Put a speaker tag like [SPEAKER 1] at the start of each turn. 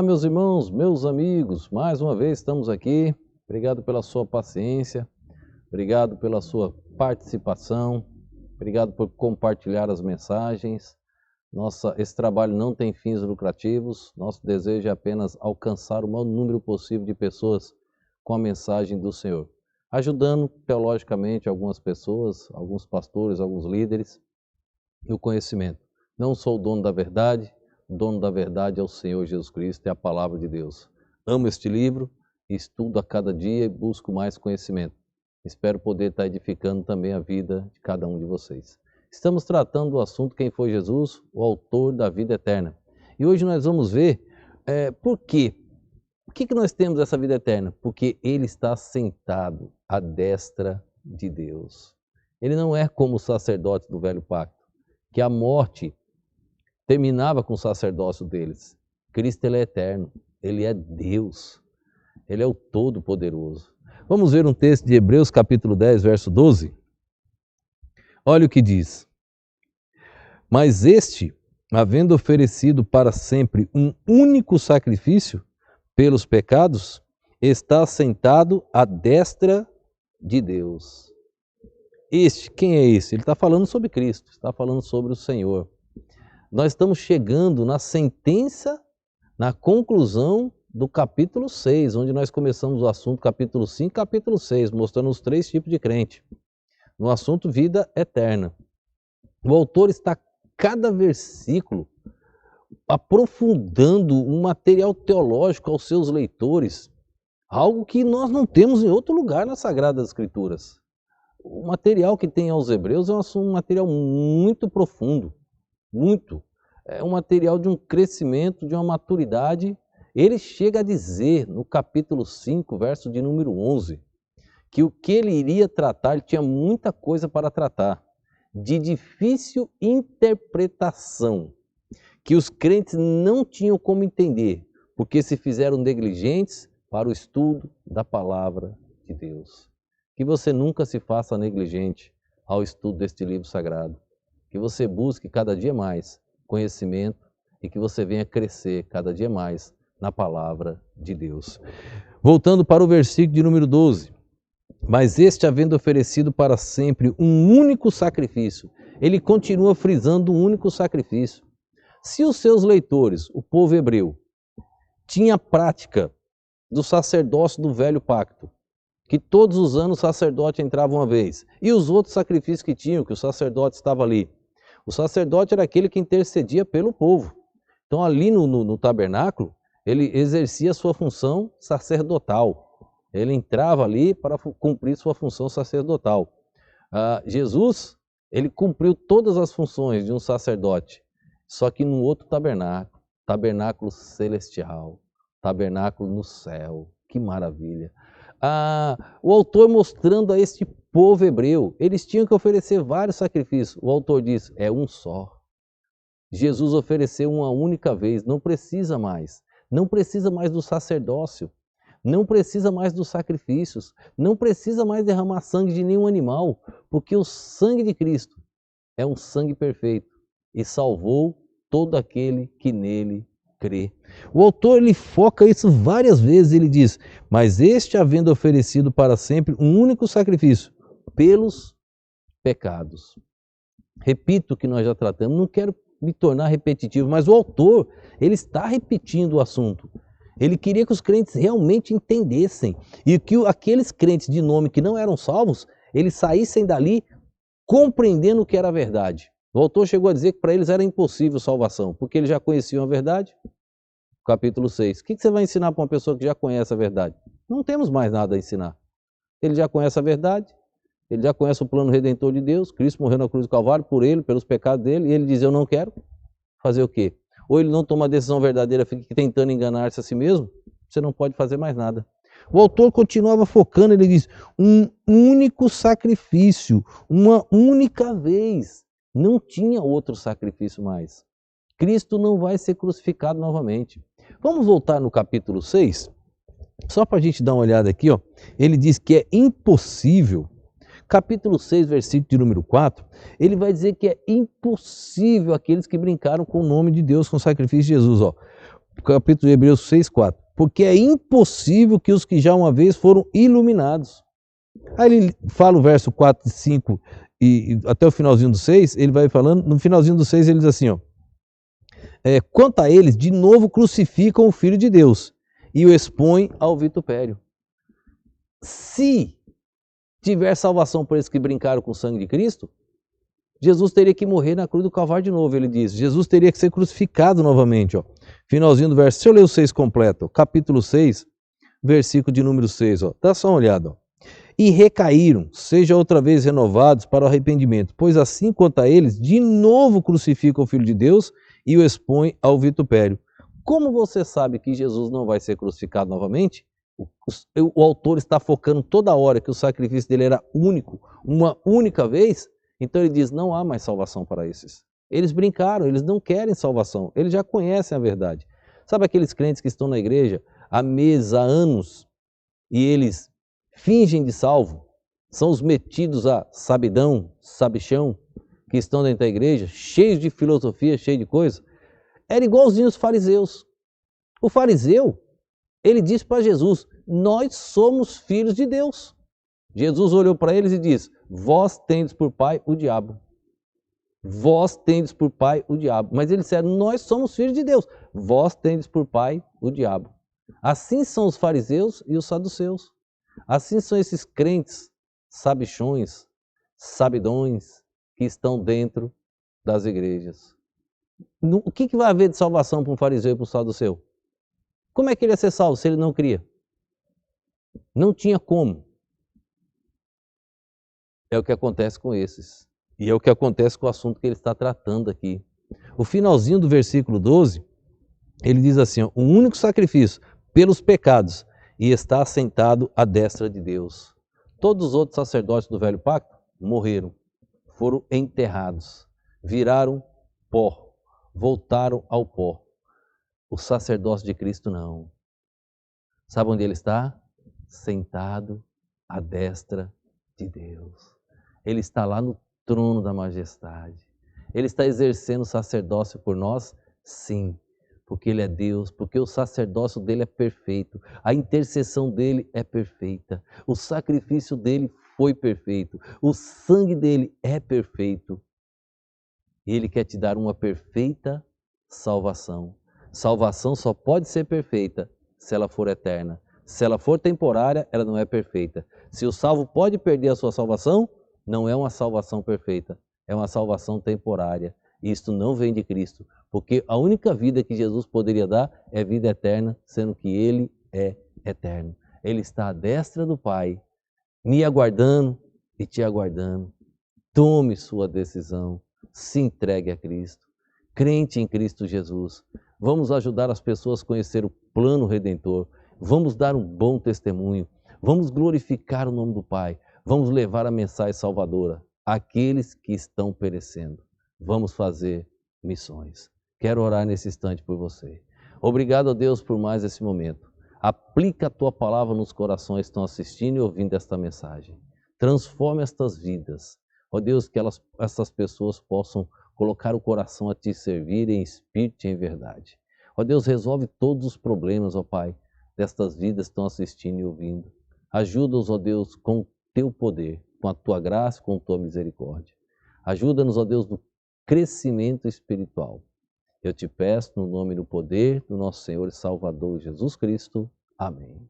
[SPEAKER 1] Olá, meus irmãos, meus amigos, mais uma vez estamos aqui. Obrigado pela sua paciência, obrigado pela sua participação, obrigado por compartilhar as mensagens. Esse trabalho não tem fins lucrativos, nosso desejo é apenas alcançar o maior número possível de pessoas com a mensagem do Senhor, ajudando teologicamente algumas pessoas, alguns pastores, alguns líderes no conhecimento. Não sou o dono da verdade. O dono da verdade é o Senhor Jesus Cristo, é a palavra de Deus. Amo este livro, estudo a cada dia e busco mais conhecimento. Espero poder estar edificando também a vida de cada um de vocês. Estamos tratando do assunto quem foi Jesus, o autor da vida eterna. E hoje nós vamos ver por quê. Por que nós temos essa vida eterna? Porque Ele está sentado à destra de Deus. Ele não é como os sacerdotes do velho pacto, que a morte terminava com o sacerdócio deles. Cristo, Ele é eterno, Ele é Deus, Ele é o Todo-Poderoso. Vamos ver um texto de Hebreus capítulo 10, verso 12. Olha o que diz. Mas este, havendo oferecido para sempre um único sacrifício pelos pecados, está sentado à destra de Deus. Quem é esse? Ele está falando sobre Cristo, está falando sobre o Senhor. Nós estamos chegando na sentença, na conclusão do capítulo 6, onde nós começamos o assunto capítulo 5 e capítulo 6, mostrando os 3 tipos de crente, no assunto vida eterna. O autor está, cada versículo, aprofundando um material teológico aos seus leitores, algo que nós não temos em outro lugar nas Sagradas Escrituras. O material que tem aos Hebreus é um material muito profundo. Muito. É um material de um crescimento, de uma maturidade. Ele chega a dizer, no capítulo 5, verso de número 11, que o que ele iria tratar, ele tinha muita coisa para tratar, de difícil interpretação, que os crentes não tinham como entender, porque se fizeram negligentes para o estudo da palavra de Deus. Que você nunca se faça negligente ao estudo deste livro sagrado. Que você busque cada dia mais conhecimento e que você venha crescer cada dia mais na palavra de Deus. Voltando para o versículo de número 12. Mas este, havendo oferecido para sempre um único sacrifício, ele continua frisando um único sacrifício. Se os seus leitores, o povo hebreu, tinha a prática do sacerdócio do velho pacto, que todos os anos o sacerdote entrava uma vez, e os outros sacrifícios que tinham, que o sacerdote estava ali. O sacerdote era aquele que intercedia pelo povo. Então ali no tabernáculo, ele exercia sua função sacerdotal. Ele entrava ali para cumprir sua função sacerdotal. Jesus, ele cumpriu todas as funções de um sacerdote, só que num outro tabernáculo, tabernáculo celestial, tabernáculo no céu. Que maravilha! O autor mostrando a este povo hebreu, eles tinham que oferecer vários sacrifícios. O autor diz, é um só. Jesus ofereceu uma única vez, não precisa mais. Não precisa mais do sacerdócio, não precisa mais dos sacrifícios, não precisa mais derramar sangue de nenhum animal, porque o sangue de Cristo é um sangue perfeito e salvou todo aquele que nele crê. O autor ele foca isso várias vezes, ele diz, mas este havendo oferecido para sempre um único sacrifício pelos pecados. Repito o que nós já tratamos, não quero me tornar repetitivo, mas o autor, ele está repetindo o assunto. Ele queria que os crentes realmente entendessem e que aqueles crentes de nome que não eram salvos, eles saíssem dali compreendendo o que era a verdade. O autor chegou a dizer que para eles era impossível salvação, porque eles já conheciam a verdade. Capítulo 6. O que você vai ensinar para uma pessoa que já conhece a verdade? Não temos mais nada a ensinar. Ele já conhece a verdade, ele já conhece o plano redentor de Deus, Cristo morreu na cruz do Calvário por ele, pelos pecados dele, e ele diz, eu não quero. Fazer o quê? Ou ele não toma a decisão verdadeira, fica tentando enganar-se a si mesmo, você não pode fazer mais nada. O autor continuava focando, ele diz, um único sacrifício, uma única vez. Não tinha outro sacrifício mais. Cristo não vai ser crucificado novamente. Vamos voltar no capítulo 6? Só para a gente dar uma olhada aqui, ó. Ele diz que é impossível. Capítulo 6, versículo de número 4, ele vai dizer que é impossível aqueles que brincaram com o nome de Deus, com o sacrifício de Jesus. Ó. capítulo de Hebreus 6:4. Porque é impossível que os que já uma vez foram iluminados. Aí ele fala o verso 4 e 5 e até o finalzinho do 6, ele vai falando, no finalzinho do 6 ele diz assim, ó, quanto a eles, de novo crucificam o Filho de Deus e o expõem ao vitupério. Se tiver salvação por eles que brincaram com o sangue de Cristo, Jesus teria que morrer na cruz do Calvário de novo, ele diz. Jesus teria que ser crucificado novamente. Ó. Finalzinho do verso. Se eu ler o 6 completo, capítulo 6, versículo de número 6. Ó. Dá só uma olhada. Ó. E recaíram, seja outra vez renovados para o arrependimento, pois assim quanto a eles, de novo crucificam o Filho de Deus e o expõem ao vitupério. Como você sabe que Jesus não vai ser crucificado novamente? O autor está focando toda hora que o sacrifício dele era único, uma única vez. Então ele diz, não há mais salvação para esses. Eles brincaram, eles não querem salvação, eles já conhecem a verdade. Sabe aqueles crentes que estão na igreja há meses, há anos, e eles fingem de salvo? São os metidos a sabidão, sabichão, que estão dentro da igreja, cheios de filosofia, cheios de coisa. Era igualzinho os fariseus. O fariseu, ele disse para Jesus, nós somos filhos de Deus. Jesus olhou para eles e disse, vós tendes por pai o diabo. Vós tendes por pai o diabo. Mas eles disseram, nós somos filhos de Deus. Vós tendes por pai o diabo. Assim são os fariseus e os saduceus. Assim são esses crentes sabichões, sabidões, que estão dentro das igrejas. O que vai haver de salvação para um fariseu e para um saduceu? Como é que ele ia ser salvo se ele não cria? Não tinha como. É o que acontece com esses. E é o que acontece com o assunto que ele está tratando aqui. O finalzinho do versículo 12, ele diz assim, ó, o único sacrifício pelos pecados e está assentado à destra de Deus. Todos os outros sacerdotes do velho pacto morreram, foram enterrados, viraram pó, voltaram ao pó. O sacerdócio de Cristo não. Sabe onde ele está? Sentado à destra de Deus. Ele está lá no trono da majestade. Ele está exercendo o sacerdócio por nós? Sim, porque ele é Deus, porque o sacerdócio dele é perfeito, a intercessão dele é perfeita, o sacrifício dele foi perfeito, o sangue dele é perfeito. E ele quer te dar uma perfeita salvação. Salvação só pode ser perfeita se ela for eterna. Se ela for temporária, ela não é perfeita. Se o salvo pode perder a sua salvação, não é uma salvação perfeita, é uma salvação temporária. E isto não vem de Cristo, porque a única vida que Jesus poderia dar é vida eterna, sendo que Ele é eterno. Ele está à destra do Pai, me aguardando e te aguardando. Tome sua decisão, se entregue a Cristo, crente em Cristo Jesus. Vamos ajudar as pessoas a conhecer o plano redentor, vamos dar um bom testemunho, vamos glorificar o nome do Pai. Vamos levar a mensagem salvadora àqueles que estão perecendo. Vamos fazer missões. Quero orar nesse instante por você. Obrigado a Deus por mais esse momento. Aplica a tua palavra nos corações que estão assistindo e ouvindo esta mensagem. Transforme estas vidas. Ó Deus, que essas pessoas possam colocar o coração a te servir em espírito e em verdade. Ó Deus, resolve todos os problemas, ó Pai, destas vidas que estão assistindo e ouvindo. Ajuda-os, ó Deus, com teu poder, com a tua graça, com a tua misericórdia. Ajuda-nos, ó Deus, no crescimento espiritual. Eu te peço no nome e no poder do nosso Senhor e Salvador Jesus Cristo. Amém.